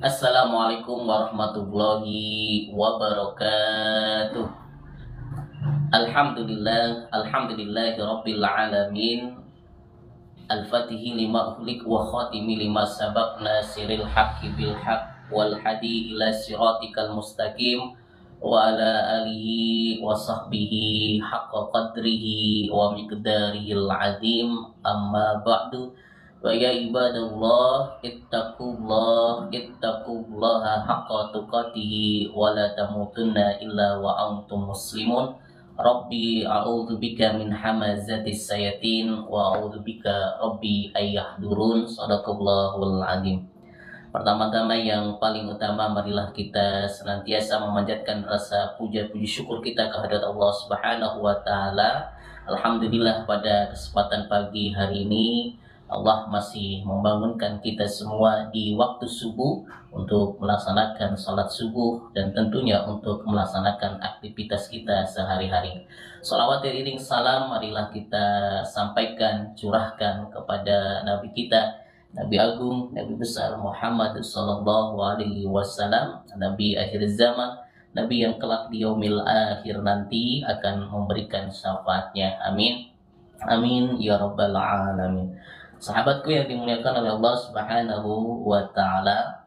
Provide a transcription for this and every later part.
Assalamualaikum warahmatullahi wabarakatuh. Alhamdulillahi rabbil alamin. Al-Fatihi lima ukhliq wa khatimi lima sabaq nasiril haqqi bil haqq wal hadi ila siratikal mustaqim wa ala alihi wa sahbihi haqqa qadrihi wa miqdarihil azim. Amma ba'du. Wa ya ibadallah ittaqullaha haqqa tuqatih wa la tamutunna illa wa antum muslimun. Rabbi a'udzubika min hamazatis sayatin wa a'udzubika rabbi ayyahdurun. Shadaqallahul azim. Pertama-tama yang paling utama, marilah kita senantiasa memanjatkan rasa puja-puji syukur kita kehadirat Allah Subhanahu wa taala. Alhamdulillah, pada kesempatan pagi hari ini Allah masih membangunkan kita semua di waktu subuh untuk melaksanakan salat subuh dan tentunya untuk melaksanakan aktivitas kita sehari-hari. Salawat iring salam marilah kita sampaikan, curahkan kepada Nabi kita, Nabi Agung, Nabi besar Muhammad sallallahu alaihi wasallam, Nabi akhir zaman, Nabi yang kelak di yaumil akhir nanti akan memberikan syafaatnya. Amin. Amin ya rabbal alamin. Sahabatku yang dimuliakan oleh Allah Subhanahu wa taala.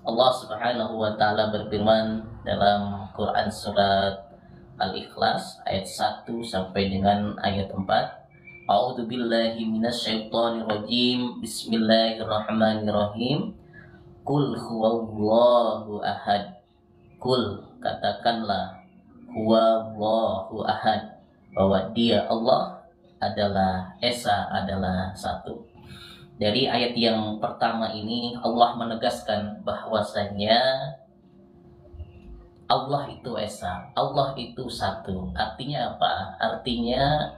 Allah Subhanahu wa taala berfirman dalam Quran surat Al-Ikhlas ayat 1 sampai dengan ayat 4. A'udzu billahi minasyaitonir rajim. Bismillahirrahmanirrahim. Qul huwallahu ahad. Qul, katakanlah, huwallahu ahad, bahwa Dia Allah adalah Esa, adalah satu. Dari ayat yang pertama ini Allah menegaskan bahwasanya Allah itu Esa, Allah itu satu. Artinya apa? Artinya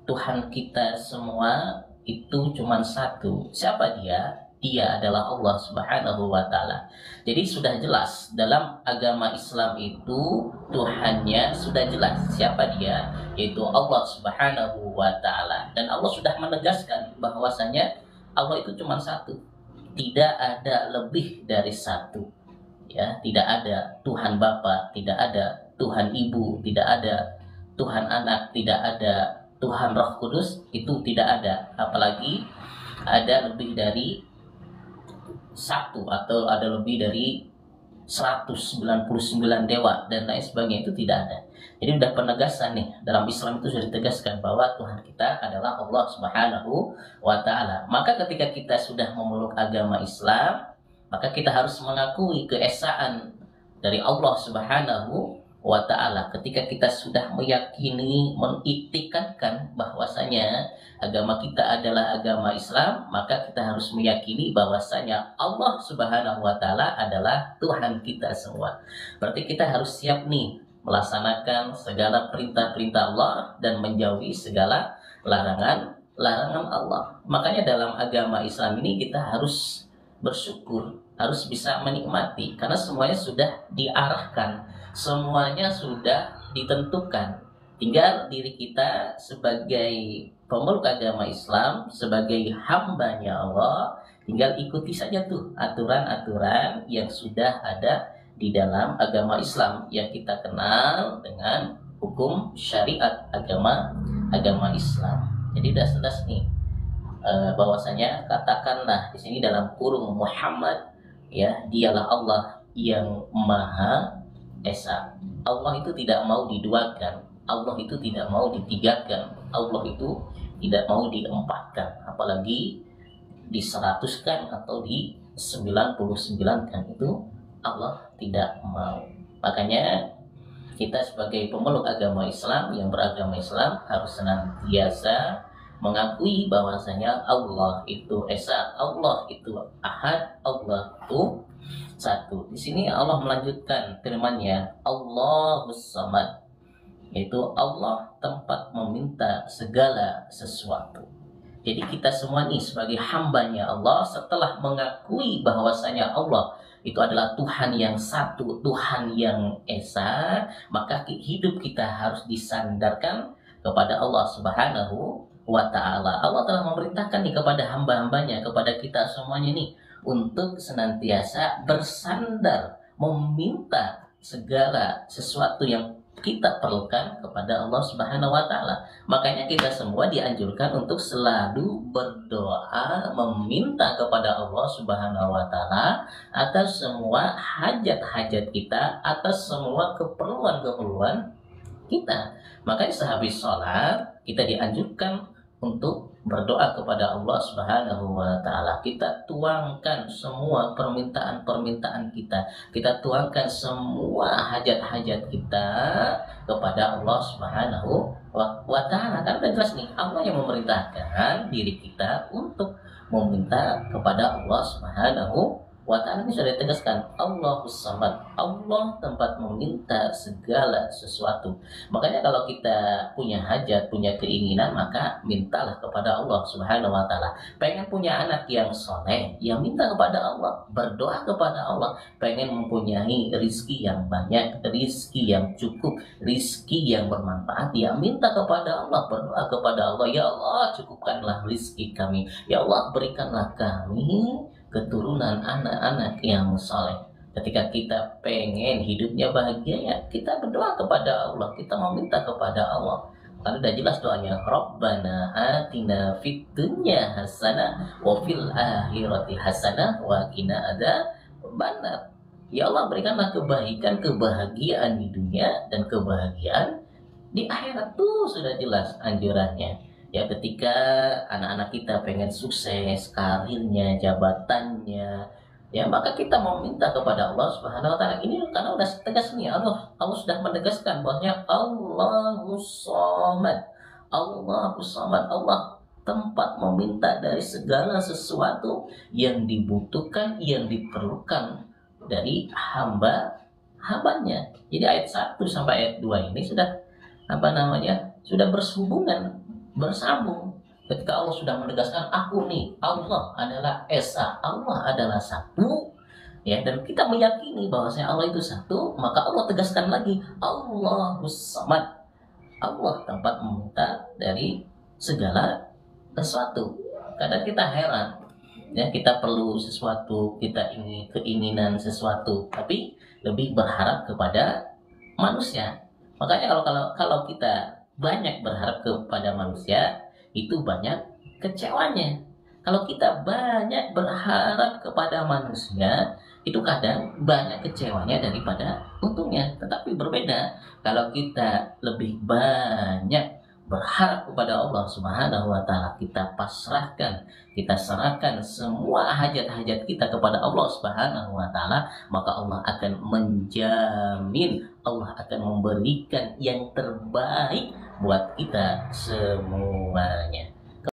Tuhan kita semua itu cuma satu. Siapa Dia? Dia adalah Allah Subhanahu wa taala. Jadi sudah jelas dalam agama Islam itu Tuhannya sudah jelas siapa Dia, yaitu Allah Subhanahu wa taala. Dan Allah sudah menegaskan bahwasanya Allah itu cuma satu. Tidak ada lebih dari satu. Ya, tidak ada Tuhan Bapa, tidak ada Tuhan Ibu, tidak ada Tuhan Anak, tidak ada Tuhan Roh Kudus, itu tidak ada. Apalagi ada lebih dari satu atau ada lebih dari 199 dewa dan lain sebagainya, itu tidak ada. Jadi udah penegasan nih, dalam Islam itu sudah ditegaskan bahwa Tuhan kita adalah Allah Subhanahu wa taala. Maka ketika kita sudah memeluk agama Islam, maka kita harus mengakui keesaan dari Allah Subhanahu wa taala. Ketika kita sudah meyakini, mengiktikadkan bahwasanya agama kita adalah agama Islam, maka kita harus meyakini bahwasanya Allah Subhanahu wa taala adalah Tuhan kita semua. Berarti kita harus siap nih melaksanakan segala perintah-perintah Allah dan menjauhi segala larangan Allah. Makanya dalam agama Islam ini kita harus bersyukur, harus bisa menikmati, karena semuanya sudah diarahkan, semuanya sudah ditentukan. Tinggal diri kita sebagai pemeluk agama Islam, sebagai hambanya Allah, tinggal ikuti saja tuh aturan-aturan yang sudah ada di dalam agama Islam yang kita kenal dengan hukum syariat agama Islam. Jadi sudah jelas nih bahwasanya katakanlah di sini dalam kurung Muhammad, ya, dialah Allah yang Maha Esa. Allah itu tidak mau diduakan, Allah itu tidak mau ditigakan, Allah itu tidak mau diempatkan, apalagi di 100-kan atau di 99-kan, itu Allah tidak mau. Makanya kita sebagai pemeluk agama Islam, yang beragama Islam, harus senantiasa mengakui bahwasanya Allah itu Esa, Allah itu Ahad, Allah itu satu. Di sini Allah melanjutkan firman-Nya, Allahus Samad, yaitu Allah tempat meminta segala sesuatu. Jadi kita semua nih sebagai hambanya Allah, setelah mengakui bahwasanya Allah itu adalah Tuhan yang satu, Tuhan yang Esa, maka hidup kita harus disandarkan kepada Allah Subhanahu wa ta'ala. Allah telah memerintahkan nih kepada hamba-hambanya, kepada kita semuanya nih, untuk senantiasa bersandar, meminta segala sesuatu yang kita perlukan kepada Allah Subhanahu wa taala. Makanya kita semua dianjurkan untuk selalu berdoa, meminta kepada Allah Subhanahu wa taala atas semua hajat-hajat kita, atas semua keperluan-keperluan kita. Makanya sehabis sholat kita dianjurkan untuk berdoa kepada Allah Subhanahu wa taala. Kita tuangkan semua permintaan-permintaan kita. Kita tuangkan semua hajat-hajat kita kepada Allah Subhanahu wa taala. Kan udah jelas nih, Allah yang memerintahkan diri kita untuk meminta kepada Allah Subhanahu wa ta'ala. Ini sudah ditegaskan, Allahus Samad, Allah tempat meminta segala sesuatu. Makanya kalau kita punya hajat, punya keinginan, maka mintalah kepada Allah Subhanahu wa ta'ala. Pengen punya anak yang soleh, ya minta kepada Allah, berdoa kepada Allah. Pengen mempunyai rizki yang banyak, rizki yang cukup, rizki yang bermanfaat, ya minta kepada Allah, berdoa kepada Allah. Ya Allah, cukupkanlah rizki kami, ya Allah, berikanlah kami keturunan anak-anak yang soleh. Ketika kita pengen hidupnya bahagia, ya kita berdoa kepada Allah, kita meminta kepada Allah. Karena udah jelas doanya, Rabbana atina fid dunya hasanah wa fil akhirati hasanah wa qina adzabannar. Ya Allah, berikanlah kebaikan, kebahagiaan di dunia dan kebahagiaan di akhirat. Tuh sudah jelas anjurannya. Ya, ketika anak-anak kita pengen sukses karirnya, jabatannya, ya maka kita mau minta kepada Allah Subhanahu wa taala. Ini karena udah tegas nih, Allah sudah menegaskan bahwasanya Allahus Samad. Allahus Samad, Allah tempat meminta dari segala sesuatu yang dibutuhkan, yang diperlukan dari hambanya. Jadi ayat 1 sampai ayat 2 ini sudah sudah bersambung. Ketika Allah sudah menegaskan, aku nih, Allah adalah Esa, Allah adalah satu, ya, dan kita meyakini bahwasanya Allah itu satu, maka Allah tegaskan lagi, Allahus Samad, Allah tempat meminta dari segala sesuatu. Kadang kita heran, ya, kita perlu sesuatu, kita ingin keinginan sesuatu, tapi lebih berharap kepada manusia. Makanya kalau kita banyak berharap kepada manusia, itu banyak kecewanya. Kalau kita banyak berharap kepada manusia, itu kadang banyak kecewanya daripada untungnya. Tetapi berbeda kalau kita lebih banyak berharap kepada Allah Subhanahu wa taala, kita pasrahkan, kita serahkan semua hajat-hajat kita kepada Allah Subhanahu wa taala, maka Allah akan menjamin, Allah akan memberikan yang terbaik buat kita semuanya.